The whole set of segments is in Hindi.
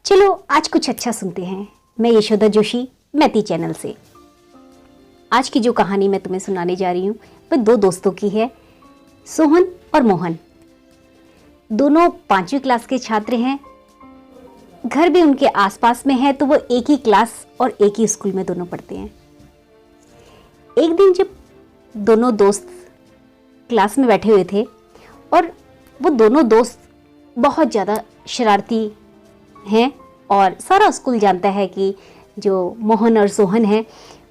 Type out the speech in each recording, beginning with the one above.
चलो आज कुछ अच्छा सुनते हैं। मैं यशोदा जोशी, मैती चैनल से। आज की जो कहानी मैं तुम्हें सुनाने जा रही हूँ वह दो दोस्तों की है, सोहन और मोहन। दोनों 5वीं क्लास के छात्र हैं। घर भी उनके आसपास में है, तो वो एक ही क्लास और एक ही स्कूल में दोनों पढ़ते हैं। एक दिन जब दोनों दोस्त क्लास में बैठे हुए थे और वो दोनों दोस्त बहुत ज़्यादा शरारती हैं और सारा स्कूल जानता है कि जो मोहन और सोहन हैं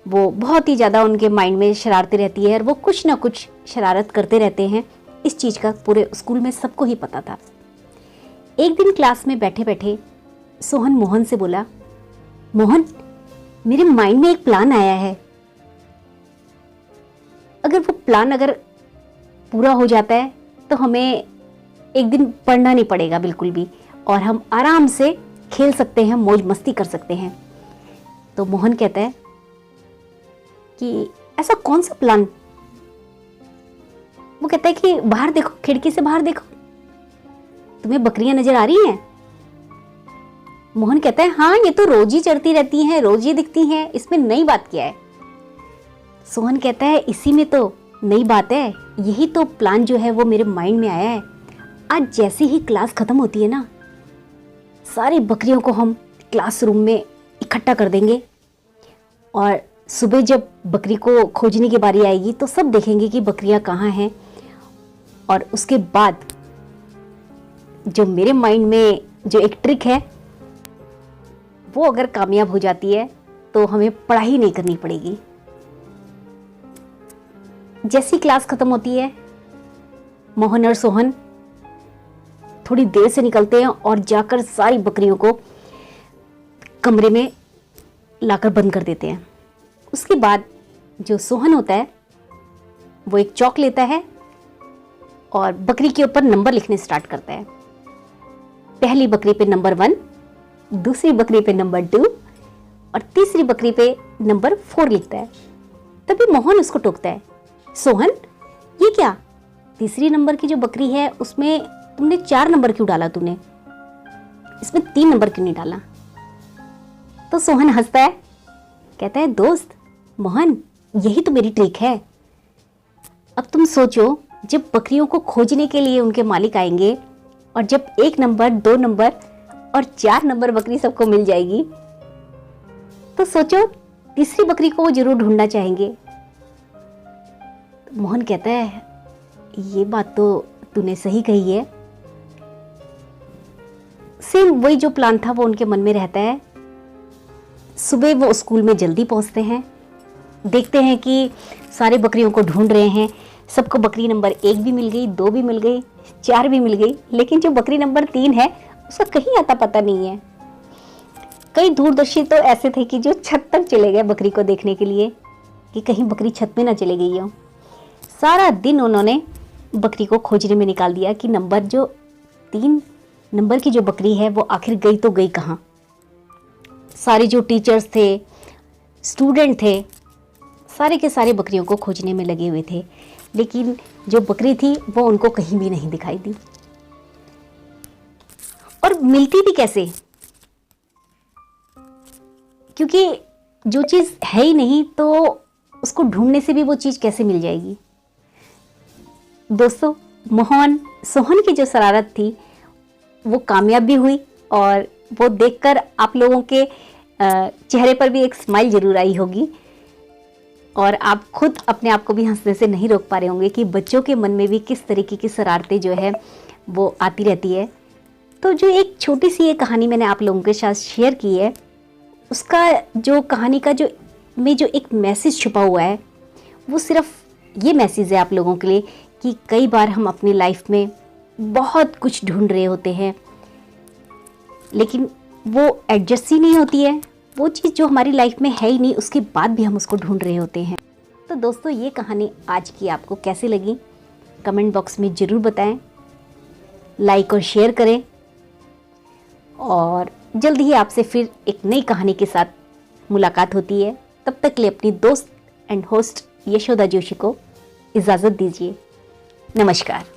वो बहुत ही ज़्यादा उनके माइंड में शरारतें रहती है और वो कुछ ना कुछ शरारत करते रहते हैं। इस चीज़ का पूरे स्कूल में सबको ही पता था। एक दिन क्लास में बैठे बैठे सोहन मोहन से बोला, मोहन, मेरे माइंड में एक प्लान आया है। अगर वो प्लान अगर पूरा हो जाता है तो हमें एक दिन पढ़ना नहीं पड़ेगा बिल्कुल भी, और हम आराम से खेल सकते हैं, मौज मस्ती कर सकते हैं। तो मोहन कहता है कि ऐसा कौन सा प्लान? वो कहता है कि बाहर देखो, खिड़की से बाहर देखो, तुम्हें बकरियां नजर आ रही हैं? मोहन कहता है, हाँ, ये तो रोज ही चढ़ती रहती हैं, रोज ही दिखती हैं, इसमें नई बात क्या है? सोहन कहता है, इसी में तो नई बात है, यही तो प्लान जो है वो मेरे माइंड में आया है। आज जैसे ही क्लास खत्म होती है ना, सारी बकरियों को हम क्लासरूम में इकट्ठा कर देंगे और सुबह जब बकरी को खोजने की बारी आएगी तो सब देखेंगे कि बकरियां कहाँ हैं। और उसके बाद जो मेरे माइंड में जो एक ट्रिक है वो अगर कामयाब हो जाती है तो हमें पढ़ाई नहीं करनी पड़ेगी। जैसी क्लास खत्म होती है, मोहन और सोहन थोड़ी देर से निकलते हैं और जाकर सारी बकरियों को कमरे में लाकर बंद कर देते हैं। उसके बाद जो सोहन होता है वो एक चौक लेता है और बकरी के ऊपर नंबर लिखने स्टार्ट करता है। पहली बकरी पे नंबर 1, दूसरी बकरी पे नंबर 2 और तीसरी बकरी पे नंबर 4 लिखता है। तभी मोहन उसको टोकता है, सोहन, ये क्या? तीसरी नंबर की जो बकरी है उसमें तुमने 4 नंबर क्यों डाला? तूने इसमें 3 नंबर क्यों नहीं डाला? तो सोहन हंसता है, कहता है, दोस्त मोहन, यही तो मेरी ट्रिक है। अब तुम सोचो, जब बकरियों को खोजने के लिए उनके मालिक आएंगे और जब 1 नंबर, 2 नंबर और 4 नंबर बकरी सबको मिल जाएगी तो सोचो तीसरी बकरी को वो जरूर ढूंढना चाहेंगे। तो मोहन कहता है, ये बात तो तूने सही कही है। सेम वही जो प्लान था वो उनके मन में रहता है। सुबह वो स्कूल में जल्दी पहुंचते हैं, देखते हैं कि सारे बकरियों को ढूंढ रहे हैं। सबको बकरी नंबर 1 भी मिल गई, 2 भी मिल गई, 4 भी मिल गई, लेकिन जो बकरी नंबर 3 है उसका कहीं आता पता नहीं है। कई दूरदर्शी तो ऐसे थे कि जो छत तक चले गए बकरी को देखने के लिए कि कहीं बकरी छत में ना चले गई हो। सारा दिन उन्होंने बकरी को खोजने में निकाल दिया कि नंबर जो 3 नंबर की जो बकरी है वो आखिर गई तो गई कहाँ। सारे जो टीचर्स थे, स्टूडेंट थे, सारे के सारे बकरियों को खोजने में लगे हुए थे, लेकिन जो बकरी थी वो उनको कहीं भी नहीं दिखाई दी। और मिलती भी कैसे? क्योंकि जो चीज़ है ही नहीं तो उसको ढूंढने से भी वो चीज़ कैसे मिल जाएगी। दोस्तों, मोहन सोहन की जो शरारत थी वो कामयाब भी हुई और वो देखकर आप लोगों के चेहरे पर भी एक स्माइल जरूर आई होगी और आप खुद अपने आप को भी हंसने से नहीं रोक पा रहे होंगे कि बच्चों के मन में भी किस तरीके की शरारतें जो है वो आती रहती है। तो जो एक छोटी सी ये कहानी मैंने आप लोगों के साथ शेयर की है, उसका जो कहानी का जो एक मैसेज छुपा हुआ है वो सिर्फ ये मैसेज है आप लोगों के लिए कि कई बार हम अपनी लाइफ में बहुत कुछ ढूंढ रहे होते हैं लेकिन वो एडजस्ट ही नहीं होती है। वो चीज़ जो हमारी लाइफ में है ही नहीं, उसके बाद भी हम उसको ढूंढ रहे होते हैं। तो दोस्तों, ये कहानी आज की आपको कैसी लगी कमेंट बॉक्स में ज़रूर बताएं, लाइक और शेयर करें और जल्द ही आपसे फिर एक नई कहानी के साथ मुलाकात होती है। तब तक के लिए अपनी दोस्त एंड होस्ट यशोदा जोशी को इजाज़त दीजिए। नमस्कार।